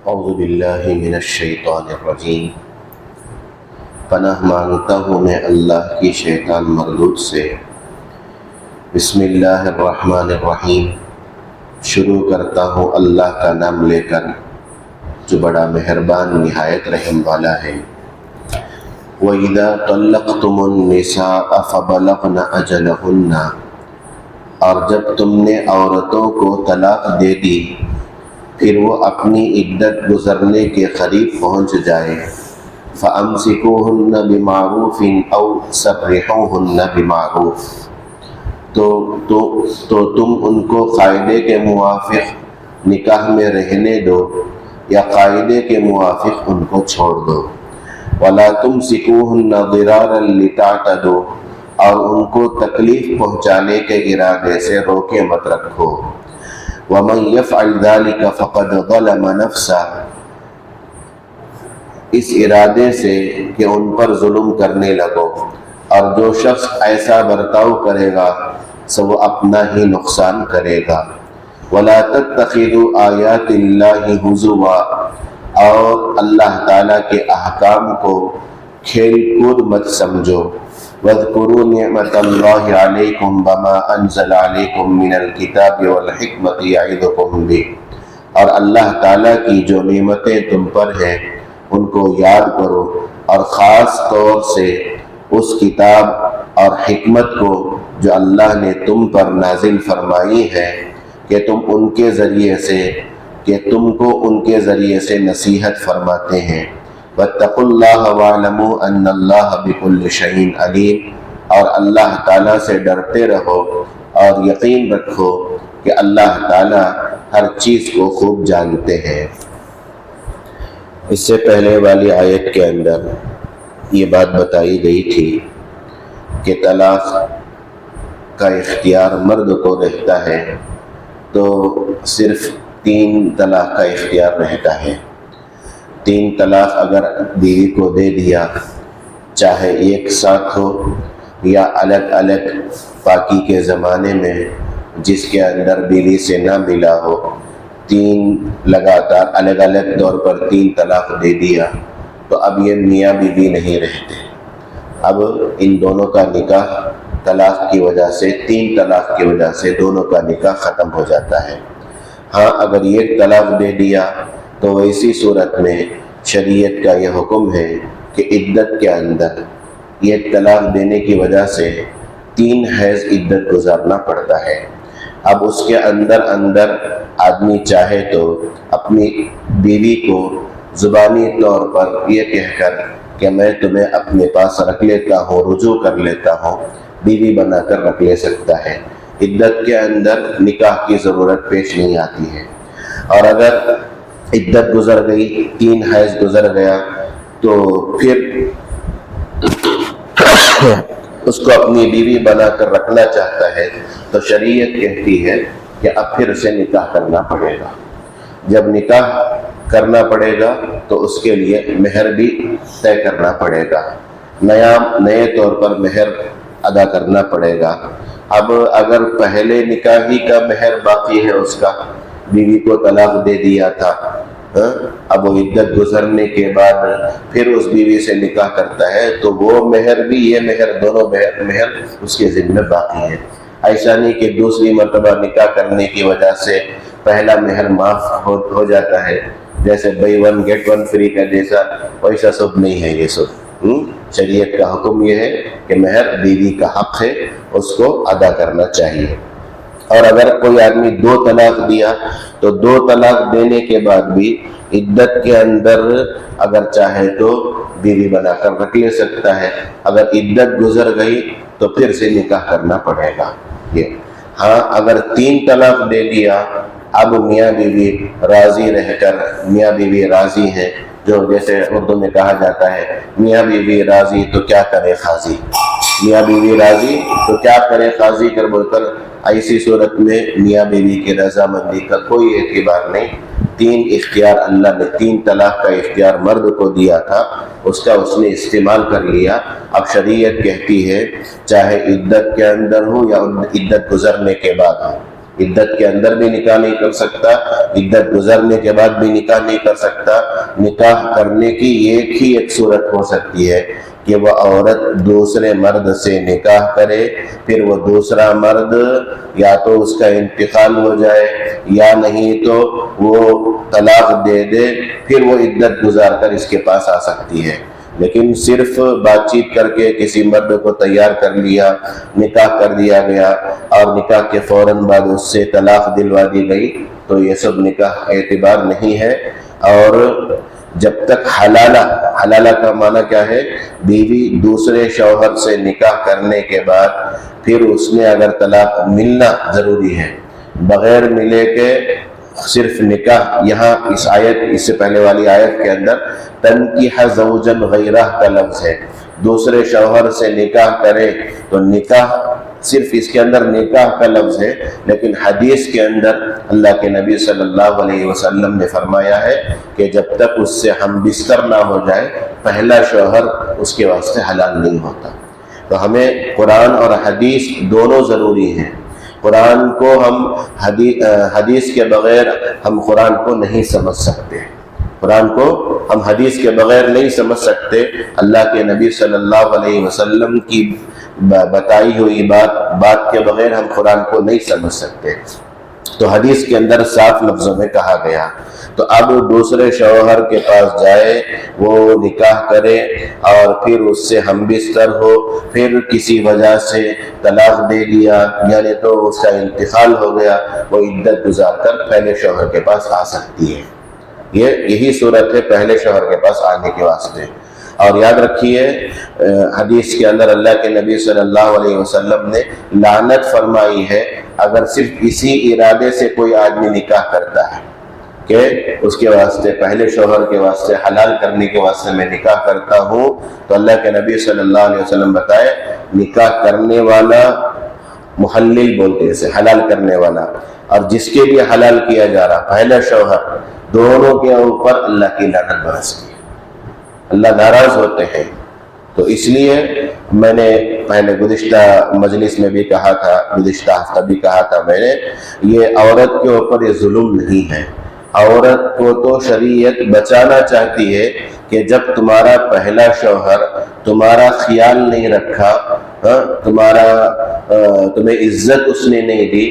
اعوذ باللہ من الشیطان الرجیم۔ پناہ مانگتا ہوں میں اللہ کی شیطان مردود سے۔ بسم اللہ الرحمن الرحیم، شروع کرتا ہوں اللہ کا نام لے کر جو بڑا مہربان نہایت رحم والا ہے۔ وَإِذَا طَلَّقْتُمُ النِّسَاءَ فَبَلَغْنَ أَجَلَهُنَّ، اور جب تم نے عورتوں کو طلاق دے دی پھر وہ اپنی عدت گزرنے کے قریب پہنچ جائے، فَأَمْسِكُوهُنَّ بِمَعْرُوفٍ أَوْ سَرِّحُوهُنَّ بِمَعْرُوفٍ، تو تم ان کو قاعدے کے موافق نکاح میں رہنے دو یا قاعدے کے موافق ان کو چھوڑ دو۔ وَلَا تُمْسِكُوهُنَّ ضِرَارًا لِتَعْتَدُوا، اور ان کو تکلیف پہنچانے کے ارادے سے روکے مت رکھو۔ وَمَنْ يَفْعَلْ ذَلِكَ فَقَدْ ظَلَمَ نَفْسَهُ، اس ارادے سے کہ ان پر ظلم کرنے لگو، اور جو شخص ایسا برتاؤ کرے گا سو وہ اپنا ہی نقصان کرے گا۔ وَلَا تَتَّخِذُوا آیَاتِ اللَّهِ هُزُوًا، اور اللہ تعالیٰ کے احکام کو کھیل کود مت سمجھو۔ وَاذْكُرُوا نِعْمَةَ اللَّهِ عَلَيْكُمْ وَمَا أَنزَلَ عَلَيْكُمْ مِنَ الْكِتَابِ وَالْحِكْمَةِ يَعِظُكُمْ بِهِ، اور اللہ تعالیٰ کی جو نعمتیں تم پر ہیں ان کو یاد کرو، اور خاص طور سے اس کتاب اور حکمت کو جو اللہ نے تم پر نازل فرمائی ہے کہ تم کو ان کے ذریعے سے نصیحت فرماتے ہیں۔ وَاتَّقُوا اللَّهَ وَاعْلَمُوا أَنَّ اللَّهَ بِكُلِّ شَيْءٍ عَلِيمٌ، اور اللہ تعالیٰ سے ڈرتے رہو اور یقین رکھو کہ اللہ تعالیٰ ہر چیز کو خوب جانتے ہیں۔ اس سے پہلے والی آیت کے اندر یہ بات بتائی گئی تھی کہ طلاق کا اختیار مرد کو رہتا ہے، تو صرف 3 طلاق کا اختیار رہتا ہے۔ 3 طلاق اگر بیوی کو دے دیا، چاہے ایک ساتھ ہو یا الگ الگ پاکی کے زمانے میں جس کے اندر بیوی سے نہ ملا ہو، 3 لگاتار الگ الگ طور پر 3 طلاق دے دیا، تو اب یہ میاں بیوی نہیں رہتے۔ اب ان دونوں کا نکاح طلاق کی وجہ سے، 3 طلاق کی وجہ سے دونوں کا نکاح ختم ہو جاتا ہے۔ ہاں، اگر ایک طلاق دے دیا تو ایسی صورت میں شریعت کا یہ حکم ہے کہ عدت کے اندر ایک طلاق دینے کی وجہ سے 3 حیض عدت گزارنا پڑتا ہے۔ اب اس کے اندر آدمی چاہے تو اپنی بیوی کو زبانی طور پر یہ کہہ کر کہ میں تمہیں اپنے پاس رکھ لیتا ہوں، رجوع کر لیتا ہوں، بیوی بنا کر رکھ لے سکتا ہے۔ عدت کے اندر نکاح کی ضرورت پیش نہیں آتی ہے۔ اور اگر عدت گزر گئی، 3 حیض گزر گیا، تو پھر اس کو اپنی بیوی بنا کر رکھنا چاہتا ہے تو شریعت کہتی ہے کہ اب پھر اسے نکاح کرنا پڑے گا۔ جب نکاح کرنا پڑے گا تو اس کے لیے مہر بھی طے کرنا پڑے گا، نئے طور پر مہر ادا کرنا پڑے گا۔ اب اگر پہلے نکاح ہی کا مہر باقی ہے، اس کا بیوی کو طلاق دے دیا تھا، اب وہ عدت گزرنے کے بعد پھر اس بیوی سے نکاح کرتا ہے، تو وہ مہر بھی، یہ مہر، دونوں مہر اس کے ذمہ باقی ہے۔ ایسا نہیں کہ دوسری مرتبہ نکاح کرنے کی وجہ سے پہلا مہر معاف ہو جاتا ہے، جیسے بائی 1 get 1 فری کا جیسا، ویسا سب نہیں ہے۔ یہ سب شریعت کا حکم یہ ہے کہ مہر بیوی کا حق ہے، اس کو ادا کرنا چاہیے۔ اور اگر کوئی آدمی 2 طلاق دیا تو 2 طلاق دینے کے بعد بھی عدت کے اندر اگر چاہے تو بیوی بنا کر رکھ لے سکتا ہے۔ اگر عدت گزر گئی تو پھر سے نکاح کرنا پڑے گا۔ یہ ہاں، اگر 3 طلاق دے دیا، اب میاں بیوی راضی رہ کر، میاں بیوی راضی ہیں، جو جیسے اردو میں کہا جاتا ہے میاں بیوی راضی تو کیا کرے قاضی، میاں بیوی راضی تو کیا کرے قاضی کر بول کر، ایسی صورت میں میاں بیوی کی رضامندی کا کوئی اعتبار نہیں۔ 3 اختیار اللہ نے، 3 طلاق کا اختیار مرد کو دیا تھا، اس نے استعمال کر لیا۔ اب شریعت کہتی ہے چاہے عدت کے اندر ہو یا عدت گزرنے کے بعد ہو، عدت کے اندر بھی نکاح نہیں کر سکتا، عدت گزرنے کے بعد بھی نکاح نہیں کر سکتا۔ نکاح کرنے کی ایک صورت ہو سکتی ہے کہ وہ عورت دوسرے مرد سے نکاح کرے، پھر وہ دوسرا مرد یا تو اس کا انتقال ہو جائے یا نہیں تو وہ طلاق دے دے، پھر وہ عدت گزار کر اس کے پاس آ سکتی ہے۔ لیکن صرف بات چیت کر کے کسی مرد کو تیار کر لیا، نکاح کر دیا گیا اور نکاح کے فوراً بعد اس سے طلاق دلوا دی گئی، تو یہ سب نکاح اعتبار نہیں ہے۔ اور جب تک حلالہ کا معنی کیا ہے؟ بیوی دوسرے شوہر سے نکاح کرنے کے بعد پھر اس میں اگر طلاق ملنا ضروری ہے، بغیر ملے کے صرف نکاح، یہاں اس سے پہلے والی آیت کے اندر تنکیح زوجن غیرہ کا لفظ ہے، دوسرے شوہر سے نکاح کرے تو نکاح صرف اس کے اندر نکاح کا لفظ ہے، لیکن حدیث کے اندر اللہ کے نبی صلی اللہ علیہ وسلم نے فرمایا ہے کہ جب تک اس سے ہم بستر نہ ہو جائے پہلا شوہر اس کے واسطے حلال نہیں ہوتا۔ تو ہمیں قرآن اور حدیث دونوں ضروری ہیں۔ قرآن کو حدیث کے بغیر ہم قرآن کو نہیں سمجھ سکتے، قرآن کو ہم حدیث کے بغیر نہیں سمجھ سکتے۔ اللہ کے نبی صلی اللہ علیہ وسلم کی بتائی ہوئی بات کے بغیر ہم قرآن کو نہیں سمجھ سکتے۔ تو حدیث کے اندر صاف لفظوں میں کہا گیا۔ تو اب دوسرے شوہر کے پاس جائے، وہ نکاح کرے اور پھر اس سے ہم بستر ہو، پھر کسی وجہ سے طلاق دے دیا یعنی تو اس کا انتقال ہو گیا، وہ عدت گزار کر پہلے شوہر کے پاس آ سکتی ہے۔ یہی صورت ہے پہلے شوہر کے پاس آنے کے واسطے۔ اور یاد رکھیے حدیث کے اندر اللہ کے نبی صلی اللہ علیہ وسلم نے لعنت فرمائی ہے اگر صرف اسی ارادے سے کوئی آدمی نکاح کرتا ہے کہ اس کے واسطے پہلے شوہر کے واسطے حلال کرنے کے واسطے میں نکاح کرتا ہوں، تو اللہ کے نبی صلی اللہ علیہ وسلم بتائے نکاح کرنے والا محلل بولتے ہیں اسے، حلال کرنے والا، اور جس کے لیے حلال کیا جا رہا پہلا شوہر، دونوں کے اوپر اللہ کی لعنت برستی ہے، اللہ ناراض ہوتے ہیں۔ تو اس لیے میں نے پہلے گزشتہ مجلس میں بھی کہا تھا، گزشتہ ہفتہ بھی کہا تھا میں نے، یہ عورت کے اوپر یہ ظلم نہیں ہے۔ عورت کو تو شریعت بچانا چاہتی ہے کہ جب تمہارا پہلا شوہر تمہارا خیال نہیں رکھا، تمہیں عزت اس نے نہیں دی،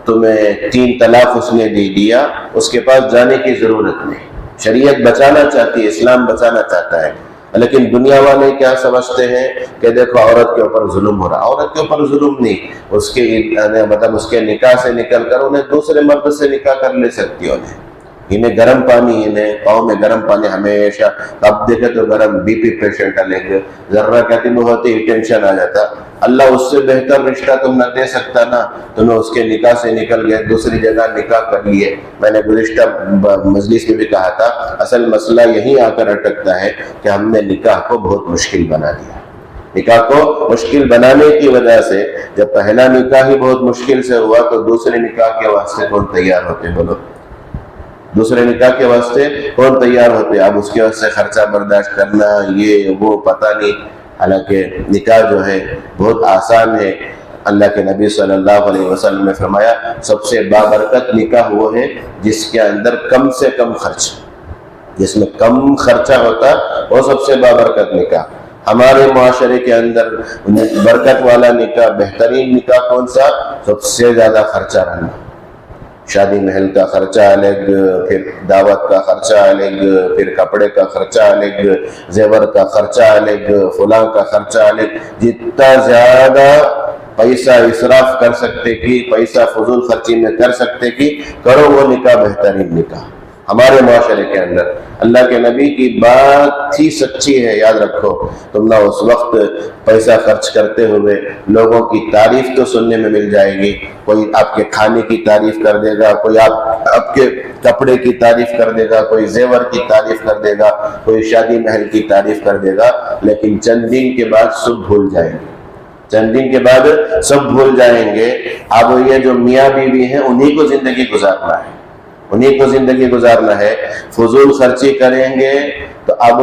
تمہیں 3 طلاق اس نے دے دیا، اس کے پاس جانے کی ضرورت نہیں۔ شریعت بچانا چاہتی ہے، اسلام بچانا چاہتا ہے، لیکن دنیا والے کیا سمجھتے ہیں کہ دیکھو عورت کے اوپر ظلم ہو رہا۔ عورت کے اوپر ظلم نہیں، اس کے نکاح سے نکل کر انہیں دوسرے مرد سے نکاح کر لے سکتی، انہیں گرم پانی، انہیں پاؤں میں گرم پانی ہمیشہ، اب دیکھے تو گرم بی پی پیشنٹ ذرہ کہتی ہوتی ہی ٹینشن آ جاتا۔ اللہ اس سے بہتر رشتہ تم نہ دے سکتا نا، تمہیں اس کے نکاح سے نکل گئے، دوسری جگہ نکاح کر لیے۔ میں نے گزشتہ مجلس میں بھی کہا تھا اصل مسئلہ یہی آ کر اٹکتا ہے کہ ہم نے نکاح کو بہت مشکل بنا دیا۔ نکاح کو مشکل بنانے کی وجہ سے جب پہلا نکاح ہی بہت مشکل سے ہوا تو دوسرے نکاح کے واسطے کون تیار ہوتے؟ بولو، دوسرے نکاح کے واسطے کون تیار ہوتے؟ اب اس کے واسطے خرچہ برداشت کرنا، یہ وہ پتہ نہیں۔ حالانکہ نکاح جو ہے بہت آسان ہے۔ اللہ کے نبی صلی اللہ علیہ وسلم نے فرمایا سب سے بابرکت نکاح وہ ہے جس کے اندر کم سے کم خرچ، جس میں کم خرچہ ہوتا، وہ سب سے بابرکت نکاح۔ ہمارے معاشرے کے اندر برکت والا نکاح، بہترین نکاح کون سا؟ سب سے زیادہ خرچہ رہنا، شادی محل کا خرچہ الگ، پھر دعوت کا خرچہ الگ، پھر کپڑے کا خرچہ الگ، زیور کا خرچہ الگ، فلاں کا خرچہ الگ۔ جتنا زیادہ پیسہ اسراف کر سکتے کہ پیسہ فضول خرچی میں کر سکتے کہ کرو، وہ نکاح بہترین نکاح ہمارے معاشرے کے اندر۔ اللہ کے نبی کی بات ہی سچی ہے، یاد رکھو۔ تم نہ اس وقت پیسہ خرچ کرتے ہوئے لوگوں کی تعریف تو سننے میں مل جائے گی، کوئی آپ کے کھانے کی تعریف کر دے گا، کوئی آپ کے کپڑے کی تعریف کر دے گا، کوئی زیور کی تعریف کر دے گا، کوئی شادی محل کی تعریف کر دے گا، لیکن چند دن کے بعد سب بھول جائیں گے، چند دن کے بعد سب بھول جائیں گے۔ اب یہ جو میاں بیوی ہیں انہی کو زندگی گزارنا ہے، انہی کو زندگی گزارنا ہے۔ فضول خرچی کریں گے تو اب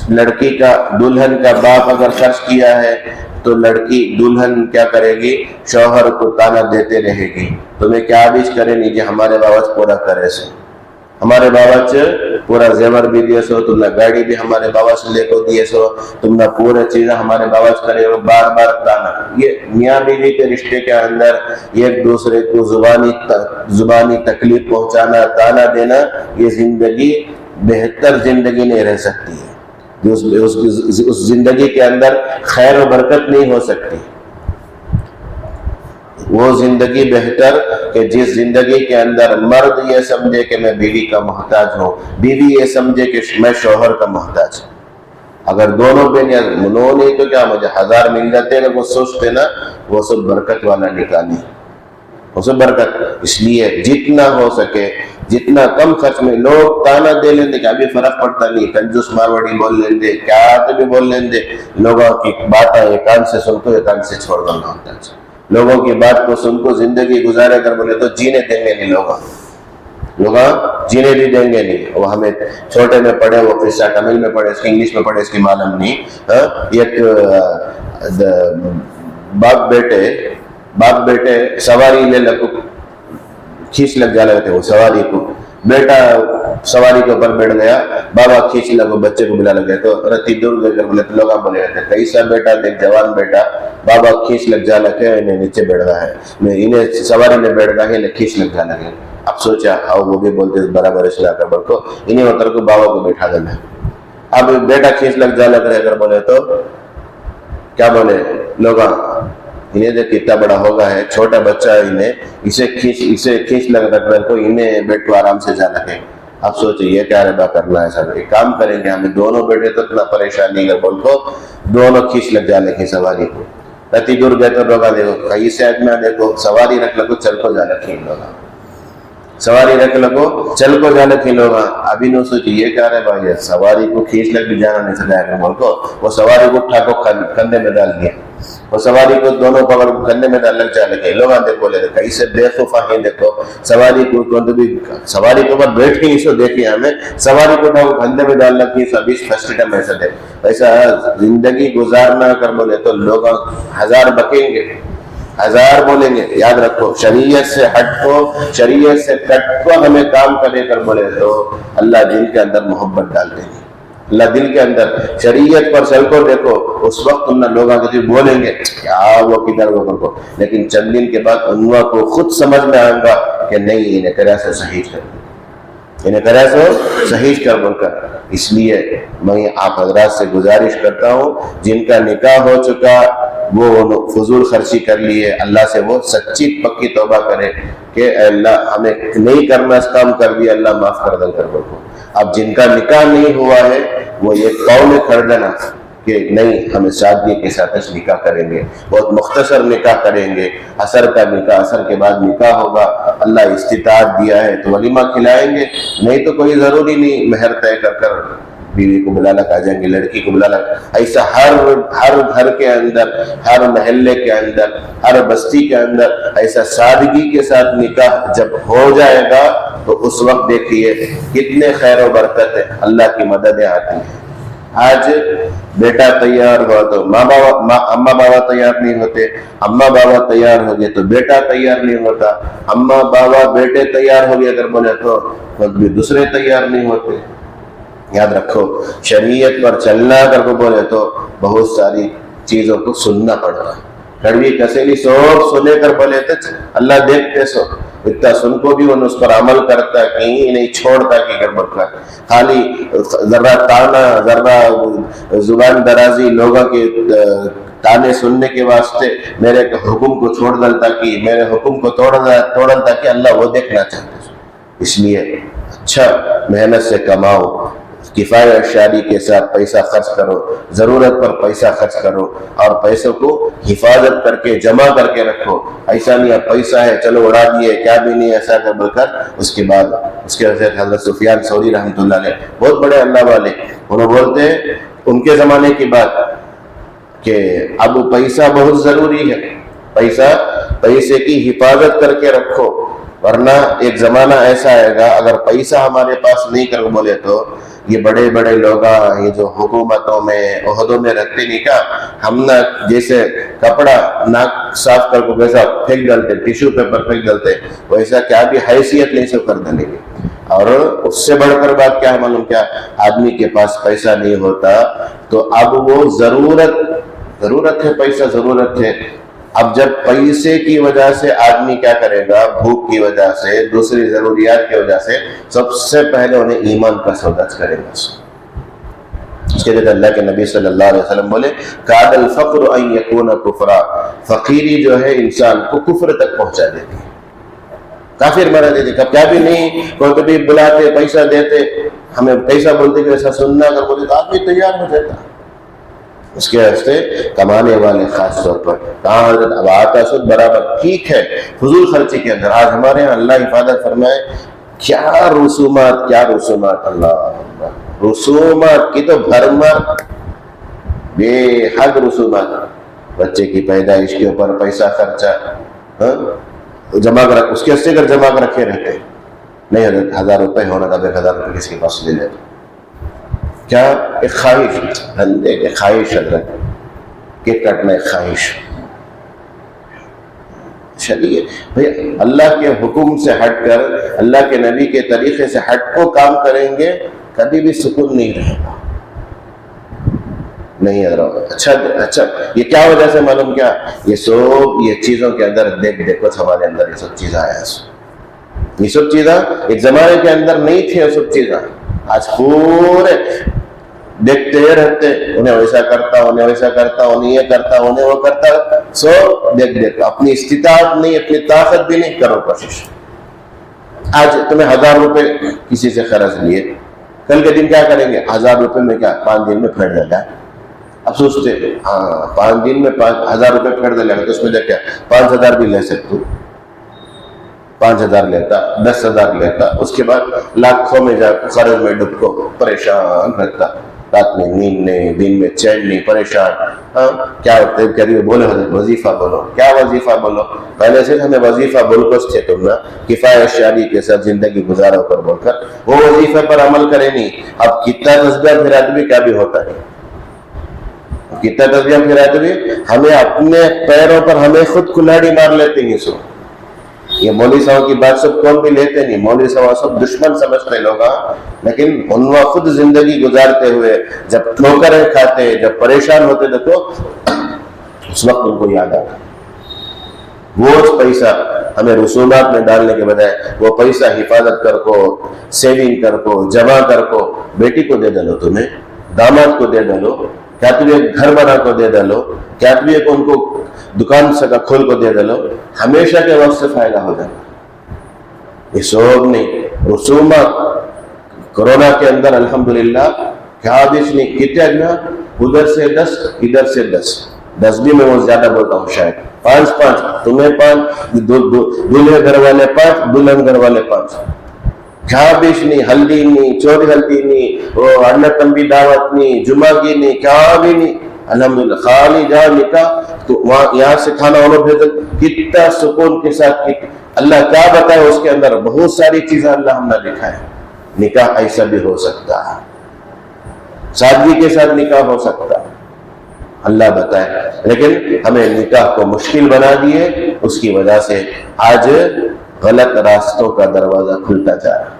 لڑکی کا دلہن کا باپ اگر خرچ کیا ہے تو لڑکی دلہن کیا کرے گی؟ شوہر کو تانا دیتے رہے گی، تمہیں کیا بیچ کرے نہیں کہ ہمارے باوچ پورا کرے سو، ہمارے باوچ پورا زیور بھی دیے سو، تم نے گاڑی بھی ہمارے باوچ لے کو دیے سو، تم نے پورے چیزیں ہمارے باوچ کرے ہو، بار بار تانا۔ یہ میاں بیوی کے رشتے کے اندر ایک دوسرے کو زبانی تکلیف پہنچانا، تانا دینا، یہ زندگی بہتر زندگی نہیں رہ سکتی ہے، اس زندگی کے اندر خیر و برکت نہیں ہو سکتی۔ وہ زندگی بہتر کہ جس زندگی کے اندر مرد یہ سمجھے کہ میں بیوی کا محتاج ہوں، بیوی یہ سمجھے کہ میں شوہر کا محتاج ہوں۔ اگر دونوں پہ انہوں نے تو کیا مجھے 1000 مل جاتے ہیں، وہ سوچتے نا، وہ سب برکت والا نکالی، وہ سب برکت۔ اس لیے جتنا ہو سکے، جتنا کم خرچ میں، لوگ تانا دے لیں گے کہ ابھی فرق پڑتا نہیں، کنجوس مارواڑی بول لیں گے، کیا تو بھی بول لیں گے، لوگوں کی باتیں ایک کان سے سن کو ایک کان سے چھوڑ دینا ہوتا ہے۔ لوگوں کی بات کو سن کو زندگی گزارے کر بولے تو جینے دیں گے نہیں، لوگ جینے بھی دیں گے نہیں۔ وہ ہمیں چھوٹے میں پڑھے، وہ قصہ تمل میں پڑھے، اس کی انگلش میں پڑھے، اس کی معلوم نہیں۔ ایک باپ بیٹے سواری لے لگو، کھینچ لگ جا لگے تھے وہ سواری کو، بیٹا سواری کے اوپر بیٹھ گیا، بابا کھینچ لگو، بچے کو بلا لگے تو رتی دور گئے کر بولے تو لوگ بولے رہتے کیسا بیٹا دیکھ، جوان بیٹا، بابا کھینچ لگ جا لگے، انہیں نیچے بیٹھ رہا ہے، انہیں سواری میں بیٹھ گیا ہے، انہیں کھینچ لگ جا لگے۔ اب سوچا، اور وہ بھی بولتے برابر اسلا کر بڑھ کو، انہیں اتر کو بابا کو بیٹھا دینا۔ اب بیٹا کھینچ لگ جا لگ رہے کر بولے تو کیا بولے لوگ، انہیں دیکھ کتنا بڑا ہوگا ہے، چھوٹا بچہ ہے، انہیں اسے کھینچ لگ رکھ رہے کو، انہیں بیٹھو آرام سے جا لگے۔ اب سوچے یہ کیا ربا کرنا ہے، سب ایک کام کریں گے، ہمیں دونوں بیٹے تو اتنا پریشانی کر بول کو دونوں کھینچ لگ جا لگے سواری کو۔ رتی دور گئے تو لوگا دیکھو کئی سائڈ میں دیکھو سواری رکھ لگو، چل کو جا لگے لوگا، سواری رکھ لگو چل کو جا لگے لوگا۔ ابھی نو سوچی یہ کیا رہے بھائی، سواری کو کھینچ لگ بھی جانا نہیں سکتا ہے بول کو، وہ سواری کو اٹھا کو کندھے میں ڈال دیا، وہ سواری کو دونوں پکڑ کو کندھے میں ڈال لگ جا لگے لوگ دیکھو لے کیسے بیوقوفا ہیں، دیکھو سواری کو بھی سواری کے اوپر بیٹھے ہی سو دیکھیے ہمیں سواری کو اٹھا کو کندھے میں ڈال لگی، سبھی فرسٹ ٹائم ایسا دے ایسا زندگی گزارنا کر بولے تو لوگ 1000 بکیں گے، 1000 بولیں گے۔ یاد رکھو، شریعت سے ہٹ کو، شریعت سے کٹ کو ہمیں کام کرے کر بولے تو اللہ دل کے اندر محبت ڈال دیں گے، اللہ دل کے اندر شریعت پر چل کو دیکھو، اس وقت انہیں لوگ آگے بولیں گے کیا وہ کدھر وہ کو، لیکن چند دن کے بعد انہوں کو خود سمجھ میں آئے گا کہ نہیں، انہیں کرا سے صحیح کر، انہیں کرا سے صحیح کر بول کر۔ اس لیے میں آپ حضرات سے گزارش کرتا ہوں، جن کا نکاح ہو چکا وہ فضول خرچی کر لیے، اللہ سے وہ سچی پکی توبہ کرے کہ اے اللہ ہمیں نہیں کرنا اس کام کر دیا، اللہ معاف کر دیں کر بول کو۔ اب جن کا نکاح نہیں ہوا ہے وہ یہ قول کر دینا کہ نہیں ہمیں سادگی کے ساتھ نکاح کریں گے، بہت مختصر نکاح کریں گے، عصر کا نکاح، عصر کے بعد نکاح ہوگا، اللہ استطاعت دیا ہے تو ولیمہ کھلائیں گے، نہیں تو کوئی ضروری نہیں، مہر طے کر بیوی کو بلا لگ آ جائیں گے، لڑکی کو بلا لگ۔ ایسا ہر گھر کے اندر، ہر محلے کے اندر، ہر بستی کے اندر ایسا سادگی کے ساتھ نکاح جب ہو جائے گا تو اس وقت دیکھیے کتنے خیر و برکت ہے، اللہ کی مددیں آتی ہیں۔ آج بیٹا تیار ہوا تو اماں بابا تیار نہیں ہوتے، اماں بابا تیار ہو گئے تو بیٹا تیار نہیں ہوتا، اماں بابا بیٹے تیار ہو گئے اگر بولے تو بھی دوسرے تیار نہیں ہوتے۔ یاد رکھو، شریعت پر چلنا کر کو بولے تو بہت ساری چیزوں کو سننا پڑتا ہے، کڑوی کسیلی سوب سنے کر بولے تو اللہ دیکھتے سو اتنا سن کو بھی اس پر عمل کرتا، کہیں نہیں چھوڑتا کہ کر بڑھ کر خالی ذرہ تانا، ذرہ زبان درازی لوگوں کے تانے سننے کے واسطے میرے حکم کو چھوڑ ڈالتا کہ میرے حکم کو توڑ ڈالتا کہ اللہ وہ دیکھنا چاہتے۔ اس لیے اچھا محنت سے کماؤ، کفایت شادی کے ساتھ پیسہ خرچ کرو، ضرورت پر پیسہ خرچ کرو، اور پیسوں کو حفاظت کر کے جمع کر کے رکھو۔ ایسا نہیں اب پیسہ ہے چلو اڑا دیے، کیا بھی نہیں ایسا کر بول کر اس کے بعد اس کے حضرت سفیان ثوری رحمۃ اللہ علیہ بہت بڑے اللہ والے، انہوں بولتے ہیں ان کے زمانے کی بات کہ اب پیسہ بہت ضروری ہے، پیسے کی حفاظت کر کے رکھو، ورنہ ایک زمانہ ایسا آئے گا اگر پیسہ ہمارے پاس نہیں کر بولے تو یہ بڑے بڑے لوگ یہ جو حکومتوں میں عہدوں میں رکھتے نکاح، ہم نہ جیسے کپڑا ناک صاف کر کو ویسا پھینک ڈالتے، ٹیشو پیپر پھینک ڈالتے، ویسا کیا بھی حیثیت نہیں سو کر ڈالیں گے۔ اور اس سے بڑھ کر بات کیا ہے معلوم کیا؟ آدمی کے پاس پیسہ نہیں ہوتا تو اب وہ ضرورت ہے، پیسہ ضرورت ہے، اب جب پیسے کی وجہ سے آدمی کیا کرے گا، بھوک کی وجہ سے، دوسری ضروریات کی وجہ سے، سب سے پہلے انہیں ایمان کا سودا کرے گا۔ اس کے لیے اللہ کے نبی صلی اللہ علیہ وسلم بولے کاد الفقر ان یکون کفرا، فقیری جو ہے انسان کو کفر تک پہنچا دیتی ہے، کافر بنا دیتی۔ کب کیا بھی نہیں، کوئی کبھی بلاتے پیسہ دیتے، ہمیں پیسہ بولتے کہ ایسا سننا اگر بولے تو آدمی تیار ہو جاتا۔ اس کے واسطے کمانے والے خاص طور پر کہاں حضرت اب آتا سود برابر ٹھیک ہے، فضول خرچی کے اندر آج ہمارے یہاں اللہ حفاظت فرمائے کیا رسومات اللہ، رسومات کی تو بھرمار، بے حد رسومات، بچے کی پیدائش کے اوپر پیسہ خرچہ جمع کر، اس کے اسٹیکر جمع کر رکھے رہتے، نہیں حضرت 1000 روپے ہونا تھا، 1000 روپے کسی کے پاس لے لیتے، کیا ایک خواہش، بندے کی خواہش حضرت کہ کٹنا ایک خواہش۔ چلیے بھئی اللہ کے حکم سے ہٹ کر، اللہ کے نبی کے طریقے سے ہٹ کو کام کریں گے، کبھی بھی سکون نہیں رہے گا، نہیں حضرت۔ اچھا یہ کیا وجہ سے معلوم کیا؟ یہ چیزوں کے اندر دیکھو ہمارے اندر یہ سب چیزیں آیا، یہ سب چیزیں ایک زمانے کے اندر نہیں تھی، یہ سب چیزیں آج پورے دیکھتے رہتے، انہیں ویسا کرتا، انہیں ویسا کرتا، انہیں یہ کرتا، انہیں وہ کرتا، سو دیکھ اپنی استطاعت نہیں، اپنی طاقت بھی نہیں، کرو کوشش۔ آج تمہیں 1000 روپے کسی سے قرض لیے، کل کے دن کیا کریں گے؟ 1000 روپے میں کیا 5 دن میں پھیڑ دیتا ہے، اب سوچتے 5 دن میں 1000 روپے پھیڑ دے گا تو اس میں جا کیا 5000 بھی لے سکتے، 5000 لیتا، 10,000 لیتا، اس کے بعد لاکھوں میں جا کر قرض میں ڈب کو پریشان رکھتا، رات میں نیند نہیں، دن میں چین نہیں، پریشان۔ کیا ہوتے ہیں کبھی بولے حضرت وظیفہ بولو، کیا وظیفہ بولو؟ پہلے سے ہمیں وظیفہ بول کر تھے تم نا، کفایت شادی کے ساتھ زندگی گزارو کر بول کر، وہ وظیفہ پر عمل کرے نہیں۔ اب کتنا تسبیح پھراتے بھی کیا بھی ہوتا ہے، کتنا تسبیح پھراتے بھی ہمیں اپنے پیروں پر ہمیں خود کلاڑی مار لیتے ہیں۔ سو یہ مولوی صاحب کی بات سب کون بھی لیتے نہیں، مولوی صاحب سب دشمن سمجھتے لوگ، لیکن ان خود زندگی گزارتے ہوئے جب ٹھوکریں کھاتے، جب پریشان ہوتے تھے تو اس وقت ان کو یاد آتا وہ پیسہ ہمیں رسومات میں ڈالنے کے بجائے وہ پیسہ حفاظت کر کو، سیونگ کر کو، جمع کر کو بیٹی کو دے ڈالو، تمہیں داماد کو دے ڈالو، کیا تم ایک گھر بنا کو دے ڈالو، کیا تم ایک ان کو دکان سے کھول کو دے ڈالو، ہمیشہ کے وقت سے فائدہ ہو جائے۔ یہ سوگ نہیں، رسومات کرونا کے اندر الحمدللہ کیا دیش نہیں، کتنے اجنا ادھر سے 10 ادھر سے 10 بھی میں وہ زیادہ بولتا ہوں، شاید 5 تمہیں 5، دولہے گھر والے 5، دلہن گھر والے 5، کیا بیش نہیں، ہلدی نہیں، چوری ہلدی نہیں، وہ انڈا تنبی دعوت نہیں، جمعہ کی نہیں، کیا بھی نہیں، الحمدللہ خالی جہاں نکاح تو وہاں یہاں سے کھانا انہوں بھیجا، کتنا سکون کے ساتھ، اللہ کیا بتائے اس کے اندر بہت ساری چیزیں اللہ ہم نے دکھائے۔ نکاح ایسا بھی ہو سکتا ہے، سادگی کے ساتھ نکاح ہو سکتا ہے، اللہ بتائے، لیکن ہمیں نکاح کو مشکل بنا دیے، اس کی وجہ سے آج غلط راستوں کا دروازہ کھلتا جا رہا،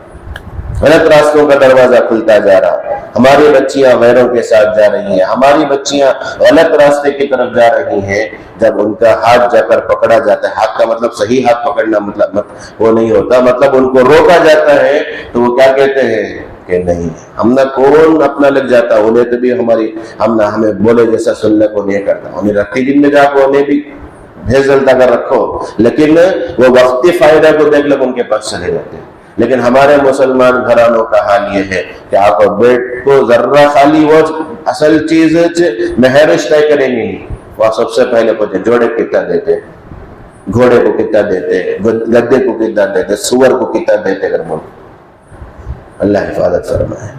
غلط راستوں کا دروازہ کھلتا جا رہا، ہماری بچیاں غیروں کے ساتھ جا رہی ہیں، ہماری بچیاں غلط راستے کی طرف جا رہی ہیں۔ جب ان کا ہاتھ جا کر پکڑا جاتا ہے، ہاتھ کا مطلب صحیح ہاتھ پکڑنا مطلب وہ نہیں ہوتا، مطلب ان کو روکا جاتا ہے تو وہ کیا کہتے ہیں کہ نہیں، ہم نہ کون اپنا لگ جاتا، انہیں تو بھی ہمیں بولے جیسا سننے کو نہیں کرتا، انہیں رکھتی دن میں جا کے انہیں بھی بھیجلتا کر رکھو، لیکن وہ وقتی فائدہ کو دیکھ لو ان کے پاس چلے جاتے ہیں۔ لیکن ہمارے مسلمان گھرانوں کا حال یہ ہے کہ آپ بیٹ کو ذرہ خالی وہ اصل چیز مہرش طے کریں گے نہیں، وہ سب سے پہلے پوچھیں جوڑے کتنا دیتے، گھوڑے کو کتنا دیتے، گدے کو کتنا دیتے، سور کو کتنا دیتے، اگر بولو اللہ حفاظت فرمائے۔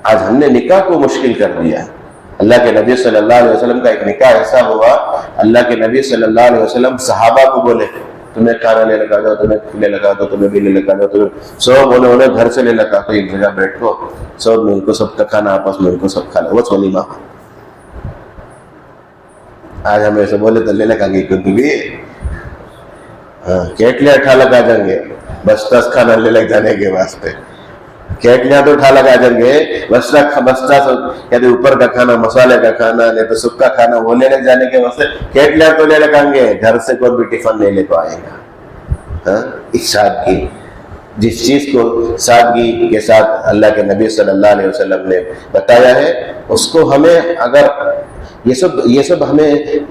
آج ہم نے نکاح کو مشکل کر دیا ہے۔ اللہ کے نبی صلی اللہ علیہ وسلم کا ایک نکاح ایسا ہوا، اللہ کے نبی صلی اللہ علیہ وسلم صحابہ کو بولے تمہیں کھانا لے لگا دو, تمہیں لے لگا دو, تمہیں بھی لے لگا دو, تمہیں سب انہیں گھر سے لے لگا تو ایک جگہ بیٹھو, سب مل کو سب کا کھانا آپس میں کو سب کھانا, وہ ولیمہ. آج ہم ایسے بولے تو لے لگا گے کیونکہ بھی کیٹلیاں اٹھا لگا جائیں گے بستا کھانا لے لگ جانے کے واسطے. کیٹلیاں تو اٹھا لگا جائیں گے بستا کہتے اوپر کا کھانا, مسالے کا کھانا, نہیں تو سب کا کھانا وہ لے لگ جانے کے واسطے کیٹلیاں تو لے لگائیں گے, گھر سے کوئی بھی ٹفن نہیں لے کو آئے گا. اس سادگی, جس چیز کو سادگی کے ساتھ اللہ کے نبی صلی اللہ علیہ وسلم نے بتایا ہے, اس کو ہمیں اگر یہ سب ہمیں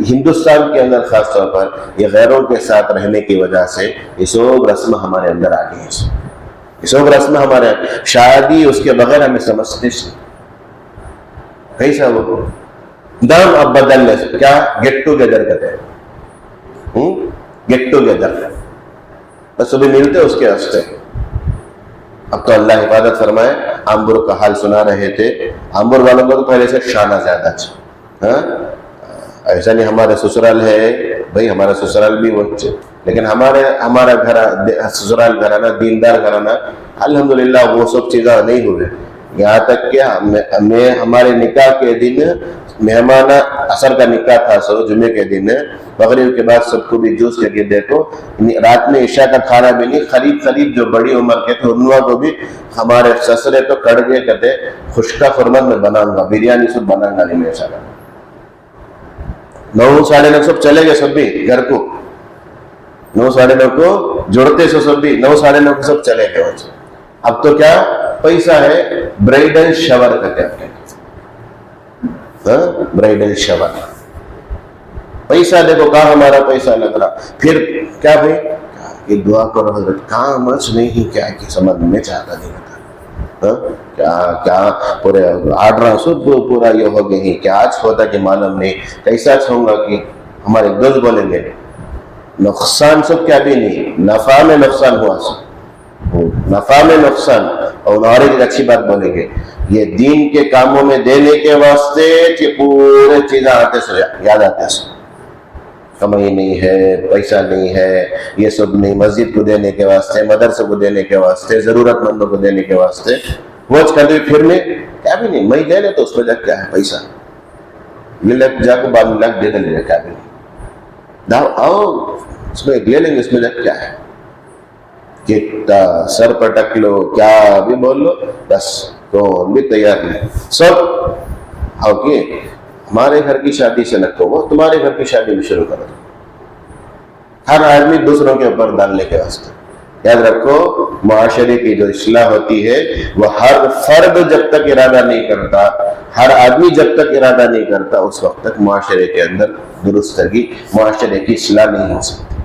ہندوستان کے اندر خاص طور پر یہ غیروں کے ساتھ رہنے کی وجہ سے یہ سب رسم ہمارے اندر آ گئی ہیں. یہ سب رسم ہمارے شادی اس کے بغیر ہمیں سمجھتے ہیں کیسا وہ دم اب بدلنے سے کیا گیٹ ٹوگیدر کہتے ہیں, گیٹ ٹوگیدر بس صبح ملتے اس کے واسطے. اب تو اللہ حفاظت فرمائے, آمبور کا حال سنا رہے تھے, آمبور والوں کو تو پہلے سے شانہ زیادہ اچھا, ایسا نہیں ہمارے سسرال ہے بھائی, ہمارا سسرال بھی وہ, لیکن ہمارا گھر سسرال گھرانہ دیندار گھرانہ الحمدللہ وہ سب چیزیں نہیں ہوئے. یہاں تک کہ ہمارے نکاح کے دن مہمان اثر کا نکاح تھا, سو جمعے کے دن مغرب کے بعد سب کو بھی جوس کر کے دیکھو, رات میں عشاء کا کھانا بھی نہیں, قریب جو بڑی عمر کے تھے انہوں کو بھی ہمارے سسرے تو کڑ گئے کہتے خشکا فرمت میں بناؤں گا, بریانی سب بناؤں گا نہیں میں ایسا. 9 ساڑھے 9 سب چلے گئے, سب بھی گھر کو 9 ساڑھے 9 کو جوڑتے سب بھی 9 ساڑھے 9 کو سب چلے گئے. اب تو کیا پیسہ ہے, برائڈل شاور کا کیا برائڈل شاور, پیسہ دیکھو کہاں ہمارا پیسہ لگ رہا. پھر کیا بھائی کہ دعا کرو حضرت, کام نہیں کیا کہ سمجھ میں چاہتا نہیں تھا, کیا پورے آرڈر سب پورا یہ ہو گئے ہیں کہ آج ہوتا کہ معلوم نہیں کیسا ہوگا. کہ ہمارے دوست بولیں گے نقصان سب کیا بھی نہیں, نفع میں نقصان ہوا سب, نفع میں نقصان. اور ایک اچھی بات بولیں گے, یہ دین کے کاموں میں دینے کے واسطے کہ پورے چیزیں آتے سے یاد آتے سے, کمائی نہیں ہے, پیسہ نہیں ہے, یہ سب نہیں, مسجد کو دینے کے واسطے, مدرسے کو دینے کے واسطے, ضرورت مندوں کو دینے کے واسطے وہ کرتے پھر میں کیا بھی نہیں, میں لے لے تو اس میں جب کیا ہے پیسہ یہ لگ جا کو بعد میں لگ دے دیں کیا بھی نہیں, داؤ آؤ اس میں لے لیں گے, اس میں جب کیا ہے کتنا سر پٹک لو کیا بھی بول لو بس کون بھی تیار نہیں. سب اوکے ہمارے گھر کی شادی سے نکو, وہ تمہارے گھر کی شادی بھی شروع کرو. ہر آدمی دوسروں کے اوپر ڈالنے کے واسطے. یاد رکھو معاشرے کی جو اصلاح ہوتی ہے وہ ہر فرد جب تک ارادہ نہیں کرتا, ہر آدمی جب تک ارادہ نہیں کرتا, اس وقت تک معاشرے کے اندر درستگی, معاشرے کی اصلاح نہیں ہو سکتی.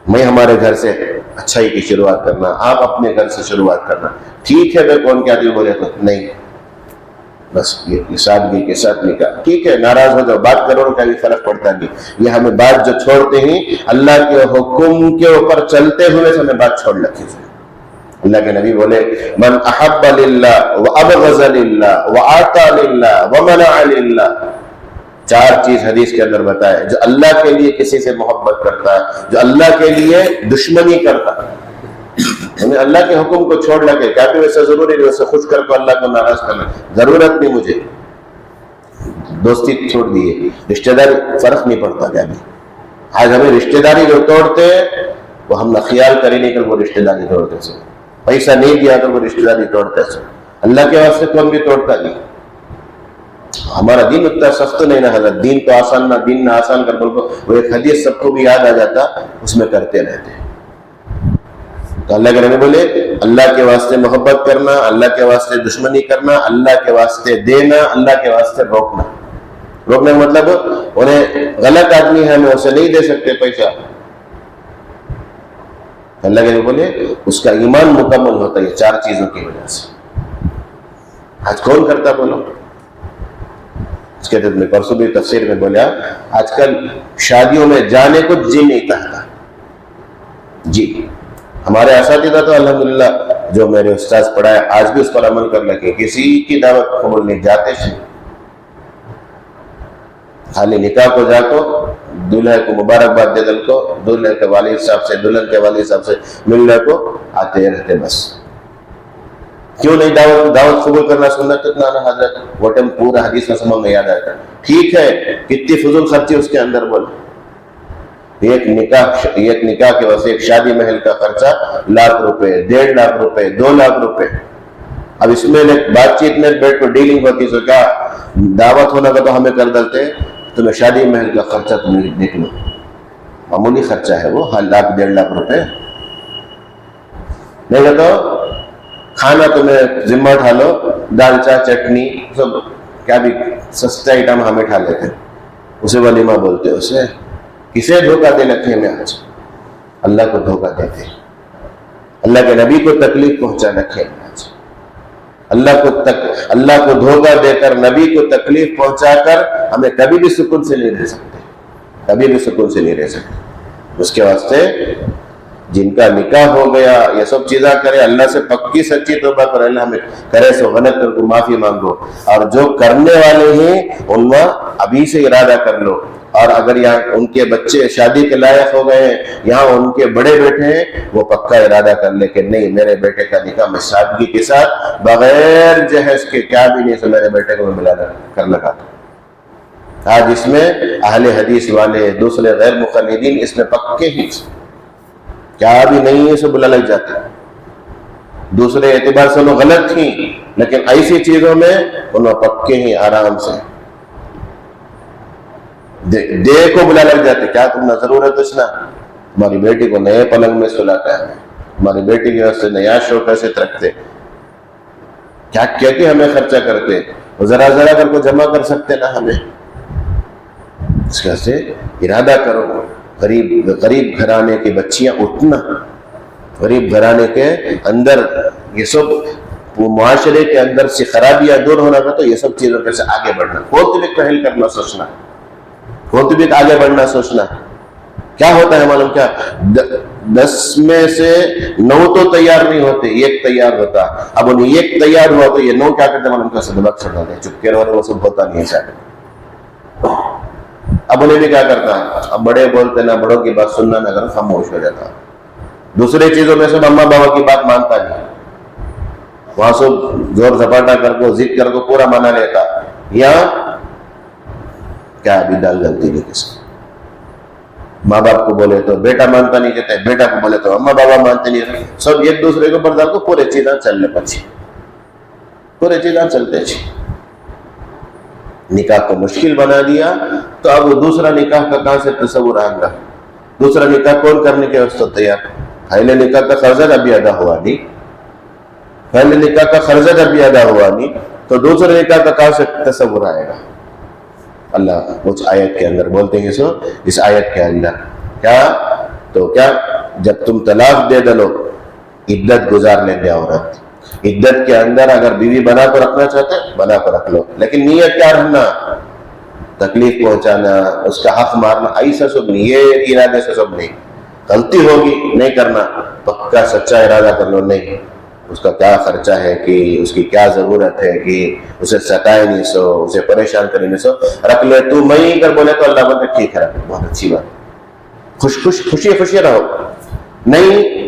میں ہمارے گھر سے اچھائی کی شروعات کرنا, آپ اپنے گھر سے شروعات کرنا. ٹھیک ہے میں کون کیا دوں بولے تو نہیں, بس یہ سادگی کے ساتھ نکاح. ٹھیک ہے ناراض ہو جاؤ, بات کرو کا بھی فرق پڑتا نہیں. یہ ہمیں بات جو چھوڑتے ہیں اللہ کے حکم کے اوپر چلتے ہوئے ہمیں بات چھوڑ رکھی ہے. اللہ کے نبی بولے من احب للہ وابغض للہ واعطى للہ ومنع للہ, 4 چیز حدیث کے اندر بتایا, جو اللہ کے لیے کسی سے محبت کرتا ہے, جو اللہ کے لیے دشمنی کرتا ہے, ہمیں اللہ کے حکم کو چھوڑ لگے کیا بھی ویسا ضروری نہیں, ویسے خوش کر کو اللہ کو ناراض کرنا ضرورت نہیں. مجھے دوستی چھوڑ دیے, رشتہ داری فرق نہیں پڑتا. کیا بھی آج ہمیں رشتہ داری جو توڑتے وہ ہم نہ خیال کریں نہیں کر وہ رشتہ داری توڑتے سے, پیسہ نہیں دیا تو وہ رشتہ داری توڑتے سے. اللہ کے واسطے کون بھی توڑتا نہیں. ہمارا دین اتنا سخت نہیں نہ حضرت, دین تو آسان نہ, دین نہ آسان کر بول کو وہ ایک حدیث سب کو بھی یاد آ جاتا, اس میں کرتے رہتے ہیں. تو اللہ کے نبی بولے اللہ کے واسطے محبت کرنا, اللہ کے واسطے دشمنی کرنا, اللہ کے واسطے دینا, اللہ کے واسطے روکنا. روکنے کا مطلب انہیں غلط آدمی ہے ہمیں اسے نہیں دے سکتے پیسہ. اللہ کے نبی بولے اس کا ایمان مکمل ہوتا ہے 4 چیزوں کی وجہ سے. آج کون کرتا بولو, اس کے میں پرسوں بھی تفسیر میں بولا آج کل شادیوں میں جانے کو جی نہیں چاہتا. جی ہمارے اساتذہ تو الحمدللہ جو میرے استاد پڑھائے آج بھی اس پر عمل کر لگے, کسی کی دعوت قبول نہیں جاتے سے, خالی نکاح کو جا کو دلہے کو مبارکباد دے دل کو دلہے کے والد صاحب سے دلہن کے والد صاحب سے ملنے کو آتے رہتے بس. کیوں نہیں دعوت قبول کرنا سنت اتنا نا حضرت, وہ ٹائم پورا حدیث میں سمجھ میں یاد آتا. ٹھیک ہے کتنی فضول خرچی اس کے اندر بول. ایک نکاح کے واسطے ایک شادی محل کا خرچہ ₹1,00,000 ₹1.5 لکھ ₹2,00,000. اب اس میں بات چیت میں بیٹھ کر ڈیلنگ ہوتی سو کیا دعوت ہونا کا تو ہمیں کر ڈالتے, تمہیں شادی محل کا خرچہ تمہیں دیکھ لو, معمولی خرچہ ہے وہ, ₹1,00,000 ₹1.5. نہیں تو کھانا تمہیں ذمہ اٹھا لو, دال چا چٹنی سب کیا بھی سستا آئٹم ہم اٹھا لیتے, اسے ولیمہ بولتے. اسے کسے دھوکہ دے رکھے میں آج, اللہ کو دھوکہ دیتے, اللہ کے نبی کو تکلیف پہنچا رکھے آج. اللہ کو دھوکہ دے کر نبی کو تکلیف پہنچا کر ہمیں کبھی بھی سکون سے نہیں رہ سکتے, کبھی بھی سکون سے نہیں رہ سکتے. اس کے واسطے جن کا نکاح ہو گیا یہ سب چیزیں کرے, اللہ سے پکی سچی توبہ کرے, اللہ ہمیں کرے سو غلط کر کو معافی مانگو. اور جو کرنے والے ہیں ان میں ابھی سے ارادہ کر لو. اور اگر یہاں ان کے بچے شادی کے لائق ہو گئے ہیں, یہاں ان کے بڑے بیٹے ہیں, وہ پکا ارادہ کر لے کہ نہیں میرے بیٹے کا نکاح میں سادگی کے ساتھ بغیر جہیز کے کیا بھی نہیں سے میرے بیٹے کو میں ملا کر لگا. آج اس میں اہل حدیث والے دوسرے غیر مقلدین اس میں پکے ہی کیا بھی نہیں ہے, سے بلا لگ جاتے. دوسرے اعتبار سے انہوں غلط ہی, لیکن ایسی چیزوں میں انہوں پکے ہی آرام سے دے کو بلا لگ جاتے. کیا تم نہ ضرورت اس نا ہماری بیٹی کو نئے پلنگ میں سلاتا ہے, ہماری بیٹی کی واسطے نیا شوق سے رکھتے, کیا کہ ہمیں خرچہ کرتے, ذرا ذرا کر کو جمع کر سکتے نا ہمیں. اس کے سے ارادہ کرو. غریب گھرانے کی بچیاں اٹھنا, غریب گھرانے کے اندر یہ سب معاشرے کے اندر سے خرابیاں دور ہونا کا, تو یہ سب چیزوں پہ سے آگے بڑھنا, خود بھی پہل کرنا سوچنا, خود بھی آگے بڑھنا سوچنا. کیا ہوتا ہے معلوم کیا, 10 میں سے 9 تو تیار نہیں ہوتے, ایک تیار ہوتا. اب انہیں ایک تیار ہوا تو یہ 9 کیا کرتے معلوم کیا, صدبک چھڑا دے, چپکے رہو, وہ سب ہوتا نہیں ہے. اب انہیں بھی کیا کرتا ہے, اب بڑے بولتے نا, بڑوں کی بات سننا نہ کرو, خاموش ہو جاتا. دوسرے چیزوں میں سب اما بابا کی بات مانتا نہیں, وہاں سب زور زپاٹا کر کو ضد کر کو پورا مانا لیتا. یہاں کیا ابھی دال غلطی نہیں کسی, ماں باپ کو بولے تو بیٹا مانتا نہیں کہتے, بیٹا کو بولے تو اما بابا مانتے نہیں, سب ایک دوسرے کو پردہ کو پورے چیزیں چلنے پچی, پورے چیزیں چلتے چی. نکاح کو مشکل بنا دیا, تو اب دوسرا نکاح کا کہاں سے تصور آئے گا. دوسرا نکاح کون کرنے کے واسطے تیار؟ پہلے نکاح کا قرضہ ابھی ادا ہوا نہیں, پہلے نکاح کا قرضہ ابھی ادا ہوا نہیں, تو دوسرے نکاح کا کہاں سے تصور آئے گا. اللہ اس آیت کے اندر بولتے ہیں, سو اس آیت کے اندر کیا تو کیا, جب تم طلاق دے دو عدت گزار لیں گے عورت. عدت کے اندر اگر بیوی بنا کر رکھنا چاہتے بنا کر رکھ لو, لیکن نیت کیا رہنا, تکلیف پہنچانا, اس کا حق مارنا, ایسا سب نہیں, یہ ارادے سے سب نہیں. غلطی ہوگی نہیں کرنا, پکا سچا ارادہ کر لو, نہیں اس کا کیا خرچہ ہے, کہ اس کی کیا ضرورت ہے, کہ اسے ستائے نہیں سو, اسے پریشان کرے نہیں سو, رکھ لے. تو میں کر بولے تو اللہ بولتے ٹھیک ہے رکھ, بہت اچھی بات, خوشی رہو. نہیں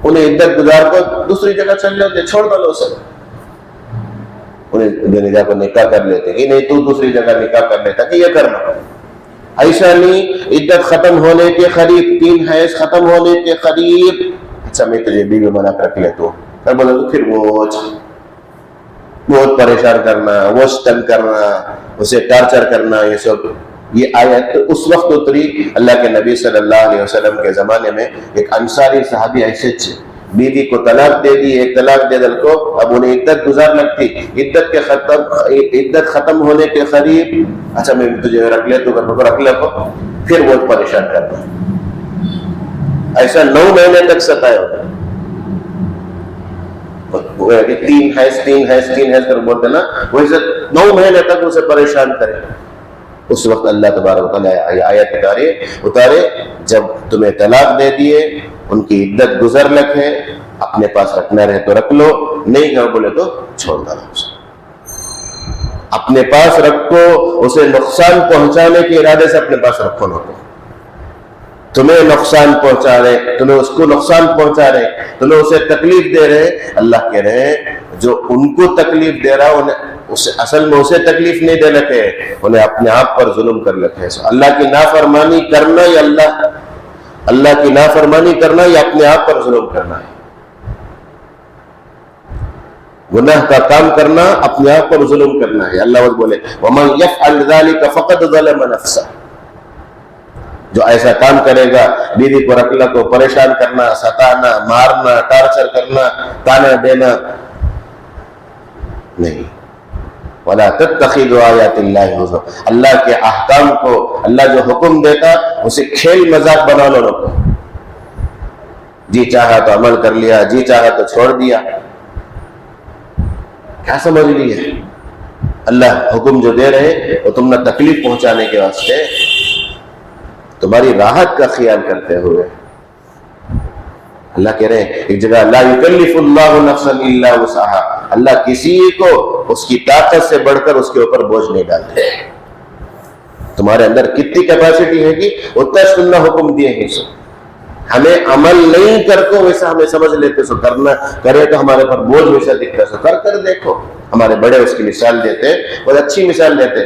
انہیں عدت گزار کو دوسری جگہ چل جاتے, چھوڑ دو اسے, انہیں جا کو نکاح کر لیتے کہ نہیں تو دوسری جگہ نکاح کر لیتا کہ یہ کرنا. ایسا نہیں, عدت ختم ہونے کے قریب, 3 حیض ختم ہونے کے قریب, اچھا میں تجھے بیوی بنا کر رکھ لیتا ہوں, بولا تو پھر وہ بہت پریشان کرنا, وہ تنگ کرنا, اسے ٹارچر کرنا, یہ سب. یہ آیت اس وقت اتری اللہ کے نبی صلی اللہ علیہ وسلم کے زمانے میں. ایک انصاری صحابی ایسے بیوی کو طلاق دے دی, ایک طلاق دے دل کو, اب انہیں عدت گزار لگتی, عدت ختم ہونے کے قریب, اچھا میں تجھے رکھ لے, تو رکھ لے کو, پھر بہت پریشان کرنا. ایسا 9 مہینے تک ستایا ہوگا. 3 حیض کر بولتے نا, ویسے 9 مہینے تک اسے پریشان کرے. اس وقت اللہ تبارک و تعالی آیت اتارے, جب تمہیں طلاق دے دیے, ان کی عدت گزر لکھے, اپنے پاس رکھنا رہے تو رکھ لو, نہیں کر بولے تو چھوڑ دو. اپنے پاس رکھو، اسے نقصان پہنچانے کے ارادے سے اپنے پاس رکھو نہ. تمہیں نقصان پہنچا رہے، تمہیں اس کو نقصان پہنچا رہے، تمہیں اسے تکلیف دے رہے، اللہ کہہ رہے ہیں جو ان کو تکلیف دے رہا انہیں اصل میں اسے تکلیف نہیں دے رکھے، انہیں اپنے آپ پر ظلم کر رکھے. اللہ کی نافرمانی کرنا یا اللہ کی نافرمانی کرنا یا اپنے آپ پر ظلم کرنا ہے. گناہ کا کام کرنا اپنے آپ پر ظلم کرنا ہے. اللہ بولے وَمَنْ يَفْعَلْ ذَلِكَ فَقَدْ ظَلَمَ نَفْسَهُ. جو ایسا کام کرے گا، بیوی کو رکلا کو پریشان کرنا، ستانا، مارنا، ٹارچر کرنا، تانا دینا، نہیں. وَلَا تَتَّخِذُوا آيَاتِ اللَّهِ هُزُوًا. اللہ کے احکام کو، اللہ جو حکم دیتا اسے کھیل مذاق بنا لو نہ. جی چاہا تو عمل کر لیا، جی چاہا تو چھوڑ دیا. کیا سمجھ لیا؟ اللہ حکم جو دے رہے وہ تم نہ تکلیف پہنچانے کے واسطے، تمہاری راحت کا خیال کرتے ہوئے. اللہ کہہ رہے ہیں ایک جگہ لا یکلف اللہ نفسا الا وسعها. اللہ کسی کو اس کی طاقت سے بڑھ کر اس کے اوپر بوجھ نہیں ڈالتے. تمہارے اندر کتنی کیپیسٹی ہے کہ اتنا سننا حکم دیے ہیں. ہمیں عمل نہیں کرتے ویسا ہمیں سمجھ لیتے، سو کرنا کرے تو ہمارے پر بوجھ ویسا دکھتا. سو کر دیکھو. ہمارے بڑے اس کی مثال دیتے، بہت اچھی مثال دیتے.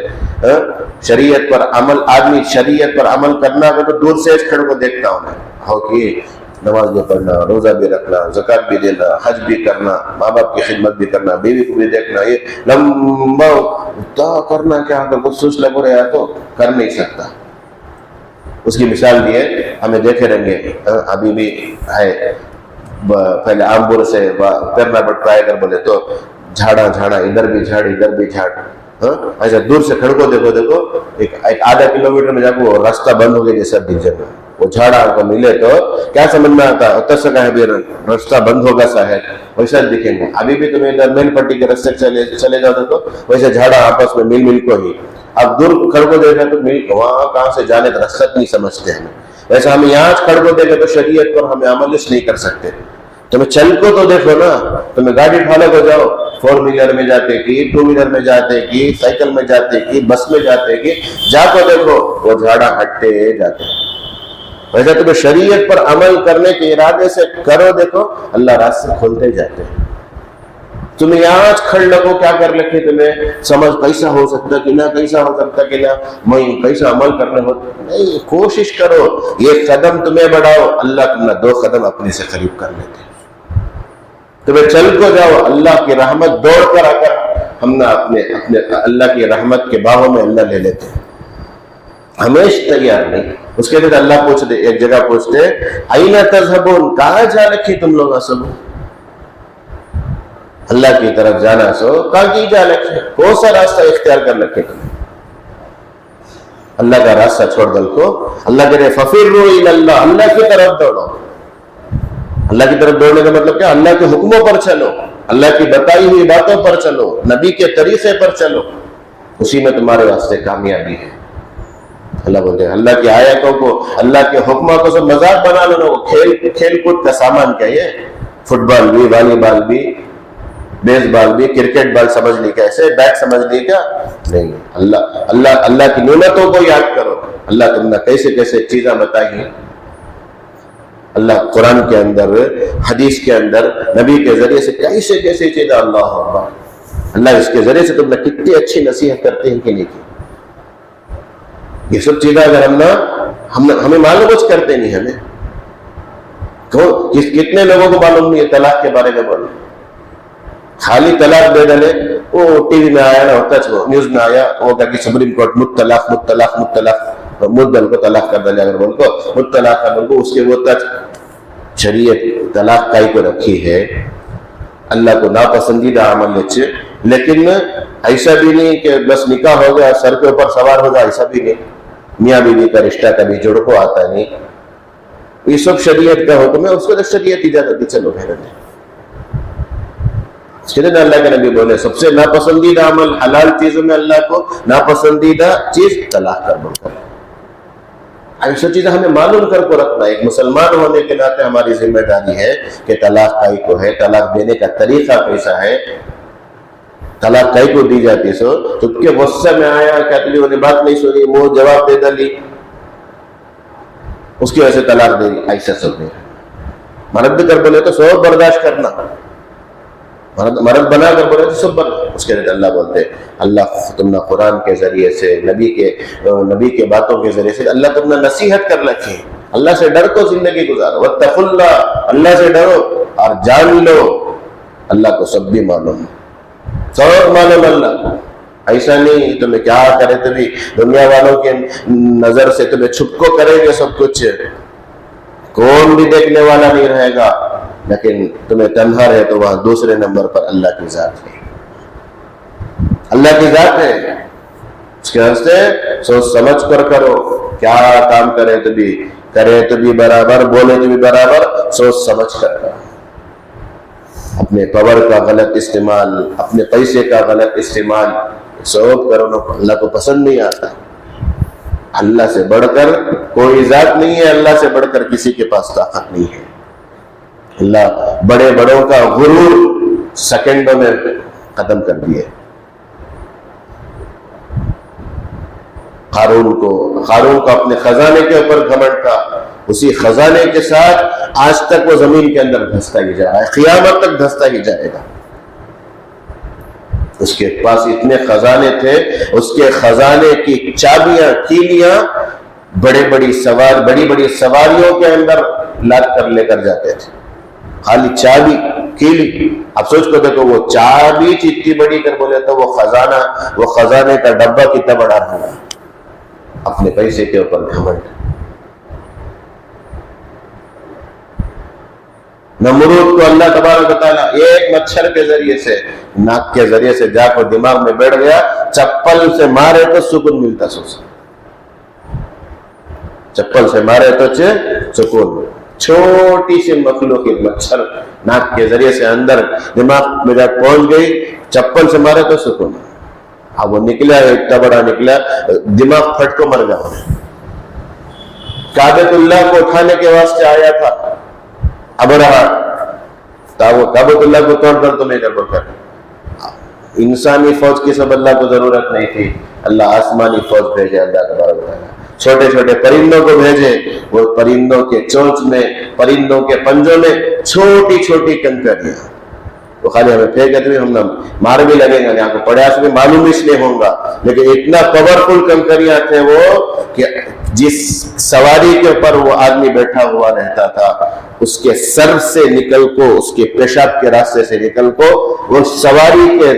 شریعت پر عمل، آدمی شریعت پر عمل کرنا ہو تو دور سے اس کھڑ کو دیکھتا ہوں میں ہو کہ نماز بھی پڑھنا، روزہ بھی رکھنا، زکوٰۃ بھی دینا، حج بھی کرنا، ماں باپ کی خدمت بھی کرنا، بیوی کو بھی دیکھنا، یہ لمبا کرنا کیا اگر سوچ لگو رہا تو کر نہیں سکتا. اس کی مثال دی ہے، ہمیں دیکھے رہیں گے ابھی بھی ہے. پہلے آمبور سے کرنا پڑتا ہے اگر بولے تو جھاڑا ادھر بھی جھاڑ ادھر بھی جھاڑ. ایسا دور سے کھڑ کو دیکھو ایک آدھا کلومیٹر میں جا کے وہ راستہ بند ہو گیا جیسا دل جگہ وہ جھاڑا کو ملے تو کیا سمجھ میں آتا اتر سے کہا بھی راستہ بند ہوگا شاید ویسا دکھیں گے. ابھی بھی تمہیں ادھر میل پٹی کے راستے چلے جاؤ تو ویسے جھاڑا آپس میں مل کو ہی. اب دور کھڑ کو دیکھا تو وہاں کہاں سے جانے کا راستہ نہیں سمجھتے ہمیں. ویسا ہم یہاں کھڑ کو دیکھے تو شریعت پر ہمیں عمل نہیں کر سکتے. تمہیں چل کو تو دیکھو نا، تمہیں گاڑی ٹھالو کو جاؤ، 4 ویلر میں جاتے کی، 2 ویلر میں جاتے کی، سائیکل میں جاتے کی، بس میں جاتے کی، جا کو دیکھو وہ جھاڑا ہٹتے جاتے. ویسے تمہیں شریعت پر عمل کرنے کے ارادے سے کرو، دیکھو اللہ راستے کھولتے جاتے ہیں. تمہیں یہاں کھڑ لگو کیا کر لکھے، تمہیں سمجھ کیسا ہو سکتا کہ نہ کیسا ہو سکتا کہ نہ میں کیسا عمل کرنے ہو. نہیں، کوشش کرو، یہ قدم تمہیں بڑھاؤ، اللہ تم نہ 2 قدم اپنے سے قریب کر لیتے. تمہیں چل کو جاؤ، اللہ کی رحمت دوڑ کر آ کر ہم نہ اپنے اللہ کی رحمت کے باغوں میں اللہ لے لیتے. ہمیشہ تیار نہیں. اس کے بعد اللہ پوچھتے، ایک جگہ پوچھتے اینا تذہبون، کہاں جا رکھی تم لوگ سب؟ اللہ کی طرف جانا سو کہاں کی جا رکھے، کون سا راستہ اختیار کر رکھے تمہیں؟ اللہ کا راستہ چھوڑ دل کو. اللہ کہہ رہے ففروا الی اللہ، اللہ کی طرف دوڑو. اللہ کی طرف دوڑنے کا مطلب کیا؟ اللہ کے حکموں پر چلو، اللہ کی بتائی ہوئی باتوں پر چلو، نبی کے طریقے پر چلو، اسی میں تمہارے واسطے کامیابی ہے. اللہ بولتے ہیں اللہ کی آیتوں کو، اللہ کے حکموں کو سب مذاق بنا لو. کھیل کود کا سامان کیا ہے؟ فٹ بال بھی، والی بال بھی، بیس بال بھی، کرکٹ بال سمجھ لی کیسے، بیٹ سمجھ لی کیا؟ نہیں. اللہ کی نعمتوں کو یاد کرو. اللہ تم نے کیسے کیسے چیزیں بتائی ہیں. اللہ قرآن کے اندر، حدیث کے اندر، نبی کے ذریعے سے کیسے کیسے چیزیں. اللہ اکبر. اللہ اس کے ذریعے سے تم نے کتنی اچھی نصیحت کرتے ہیں کہ نہیں کی. یہ سب چیزیں اگر ہمیں معلوم کرتے نہیں، ہمیں کتنے لوگوں کو معلوم نہیں ہے طلاق کے بارے میں. بولو خالی طلاق دے ڈالے، وہ ٹی وی میں آیا نا ہوتا ہے، نیوز میں آیا وہ کہ سپریم کورٹ مطلق مطلق مطلق مدل کو طلاق کر ڈالے. اگر بول کو مطلق کر بول کو اس کے وہ تک شریعت طلاق کائی کو رکھی ہے. اللہ کو ناپسندیدہ عمل اچھے، لیکن ایسا بھی نہیں کہ بس نکاح ہو گیا سر کے اوپر سوار ہو گیا، ایسا بھی نہیں. میاں بیوی کا رشتہ کبھی جڑ کو آتا نہیں. یہ سب شریعت کا حکم ہے، اس کو تو شریعت اجازت دی. چلو بہرحال اللہ کے نبی بولے سب سے ناپسندیدہ عمل حلال چیزوں میں اللہ کو ناپسندیدہ چیز طلاق کر بول کر. ایسا چیزیں ہمیں معلوم کر کو رکھنا. ایک مسلمان ہونے کے ناطے ہماری ذمہ داری ہے کہ طلاق کائی کو ہے، طلاق دینے کا طریقہ کیسا ہے. طلاق کئی کو دی جاتی سو تو کے غصے میں آیا کیا تلی انہیں بات نہیں سنی منہ جواب دے دلی اس کی وجہ سے طلاق دے دی ایسا سب نہیں. مرد بھی کر بولے تو سب برداشت کرنا, مرد بنا کر بولے تو سب بنا. اس کے لیے اللہ بولتے اللہ تم نے قرآن کے ذریعے سے نبی کے باتوں کے ذریعے سے اللہ تم نے نصیحت کر رکھی, اللہ سے ڈر کو زندگی گزارو. واتقوا اللہ, اللہ سے ڈرو اور جان لو اللہ کو سب بھی معلوم, سب معلوم اللہ. ایسا نہیں تمہیں کیا کرے تمہیں دنیا والوں کے نظر سے تمہیں چھپ کو کریں گے سب کچھ, کون بھی دیکھنے والا نہیں رہے گا, لیکن تمہیں تنہا رہے تو وہاں دوسرے نمبر پر اللہ کی ذات ہے, اللہ کی ذات ہے. اس کے واسطے سوچ سمجھ کر کرو, کیا کام کرے تو بھی برابر, بولے تو بھی برابر, سوچ سمجھ کر کرو. اپنے پاور کا غلط استعمال, اپنے پیسے کا غلط استعمال سب کرو نا, اللہ کو پسند نہیں آتا. اللہ سے بڑھ کر کوئی ذات نہیں ہے, اللہ سے بڑھ کر کسی کے پاس طاقت نہیں ہے. اللہ بڑے بڑوں کا غرور سیکنڈوں میں ختم کر دیے. قارون کو اپنے خزانے کے اوپر گھمنڈ تھا, اسی خزانے کے ساتھ آج تک وہ زمین کے اندر دھستا ہی جا رہا ہے, قیامت تک دھستا ہی جائے گا. اس کے پاس اتنے خزانے تھے, اس کے خزانے کی چابیاں کیلیاں بڑی بڑی سواریوں کے اندر لاد کر لے کر جاتے تھے. خالی چابی کیلی, اب سوچ کو دیکھو وہ چابی اتنی بڑی کر بولے تو وہ خزانے کا ڈبہ کتنا بڑا رہا. اپنے پیسے کے اوپر گھمنڈ. نمرود کو اللہ تبارک و تعالیٰ ایک مچھر کے ذریعے سے, ناک کے ذریعے سے جا کر دماغ میں بیٹھ گیا, چپل سے مارے تو سکون ملتا. چپل سے مارے تو سکون. چھوٹی سی مخلوق ایک مچھر ناک کے ذریعے سے اندر دماغ میں جا پہنچ گئی, چپل سے مارے تو سکون. اب وہ نکلا, اتنا بڑا نکلا, دماغ پھٹ کو مر گیا. کعبۃ اللہ کو اٹھانے کے واسطے آیا تھا, اب رہا کعبۃ اللہ کو توڑ کر تمہیں کر. انسانی فوج کی سب اللہ کو ضرورت نہیں تھی, اللہ آسمانی فوج بھیجے. اللہ تبارک و تعالیٰ چھوٹے چھوٹے پرندوں کو بھیجے, وہ پرندوں کے چونچ میں, پرندوں کے پنجوں میں چھوٹی چھوٹی کنکریاں, وہ خالی ہمیں پھینکے تو ہم مار بھی لگیں گا, یہاں کو پڑیا سے بھی معلوم اس لیے ہوں گا, لیکن اتنا پاورفل کنکریاں تھے وہ کہ جس سواری کے اوپر وہ آدمی بیٹھا ہوا رہتا تھا, اس کے سر سے نکل کو, اس کے پیشاب کے راستے سے نکل کو, وہ سواری کے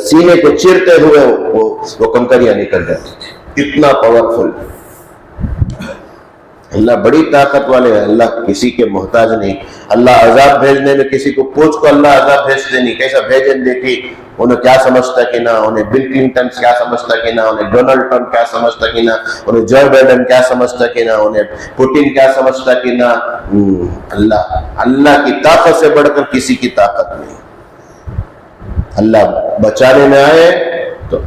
سینے کو چیرتے ہوئے وہ کنکریاں نکل جاتی تھی. اتنا پاورفل. اللہ بڑی طاقت والے ہیں, اللہ کسی کے محتاج نہیں. اللہ عذاب بھیجنے میں کسی کو پوچھ کو اللہ عذاب بھیجتے نہیں, کیسا بھیجیں دیکھی, انہیں کیا سمجھتا کہ نہ, انہیں بل کلنٹن کیا سمجھتا کہ نہ, انہیں ڈونلڈ ٹرمپ کیا سمجھتا کہ نہ, انہیں جو بائیڈن کیا سمجھتا کہ نہ, انہیں پوٹن کیا سمجھتا کہ نہ. اللہ کی طاقت سے بڑھ کر کسی کی طاقت نہیں. اللہ بچانے میں آئے تو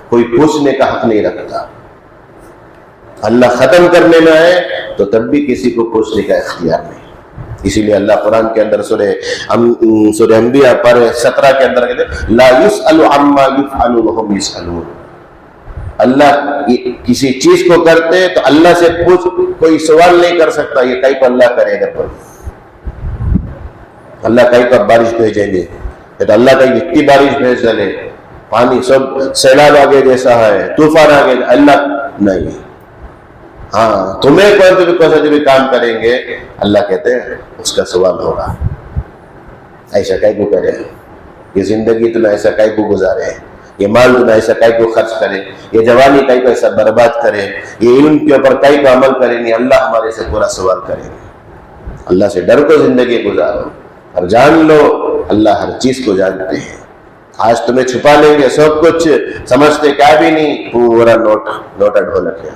کوئی پوچھنے کا حق نہیں رکھتا, اللہ ختم کرنے میں آئے تو تب بھی کسی کو پوچھنے کا اختیار نہیں. اسی لیے اللہ قرآن کے اندر سورہ انبیاء پر 17 کے اندر کہتے ہیں لا یسأل عما یفعل وهم یسألون. اللہ کسی چیز کو کرتے تو اللہ سے کوئی سوال نہیں کر سکتا, یہ کئی کو اللہ کرے گا. اللہ کئی کو بارش بھیجیں گے تو اللہ کئی اتنی بارش بھیج ڈالے, پانی سب سیلاب آگے جیسا ہے, طوفان آگے, اللہ نہیں. ہاں تمہیں کوئی سے بھی کام کریں گے, اللہ کہتے ہیں اس کا سوال ہوگا. ایسا کئی کو کرے, یہ زندگی تمہیں ایسا کئی کو گزارے, یہ مال تمہیں ایسا کئی کو خرچ کرے, یہ جوانی کئی کو ایسا برباد کرے, یہ علم کے اوپر کئی کو عمل کریں گے, اللہ ہمارے سے پورا سوال کریں گے. اللہ سے ڈر کو زندگی گزارو اور جان لو اللہ ہر چیز کو جانتے ہیں. آج تمہیں چھپا لیں گے سب کچھ, سمجھتے کیا بھی نہیں, پورا نوٹا ڈھولک ہے.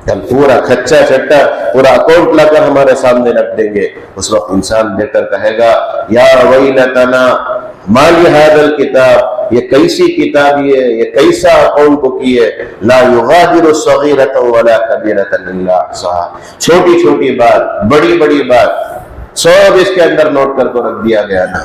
کل پورا کھچا چٹا پورا اکاؤنٹ لا کر ہمارے سامنے رکھ دیں گے. اس وقت انسان دیکھ کر کہے گا یا ویلتنا ما لهذا الکتاب, یہ کیسی کتاب یہ کیسا اکاؤنٹ بک ہے, لا یغادر صغیرۃ ولا کبیرۃ الا احصاها. چھوٹی چھوٹی بات, بڑی بڑی بات, سب اس کے اندر نوٹ کر کو رکھ دیا گیا نا.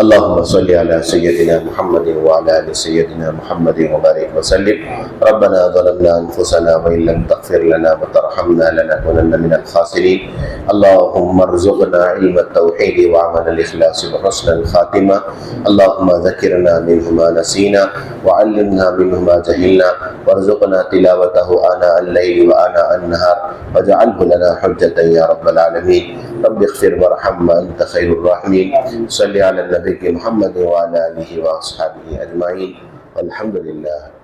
اللهم صل على سيدنا محمد وعلى آل سيدنا محمد وبارك وسلم. ربنا ظلمنا أنفسنا وإن لم تغفر لنا وترحمنا لنكونن من الخاسرين. اللهم ارزقنا علم التوحيد وعمل الإخلاص وحسن الخاتمة. اللهم ذكرنا منه ما نسينا وعلمنا منه ما جهلنا وارزقنا تلاوته آناء الليل وآناء النهار واجعله لنا حجة يا رب العالمين. رب اغفر وارحم وأنت خير الراحمين. صل على النبي محمد وعلى آله وأصحابه أجمعين والحمد لله.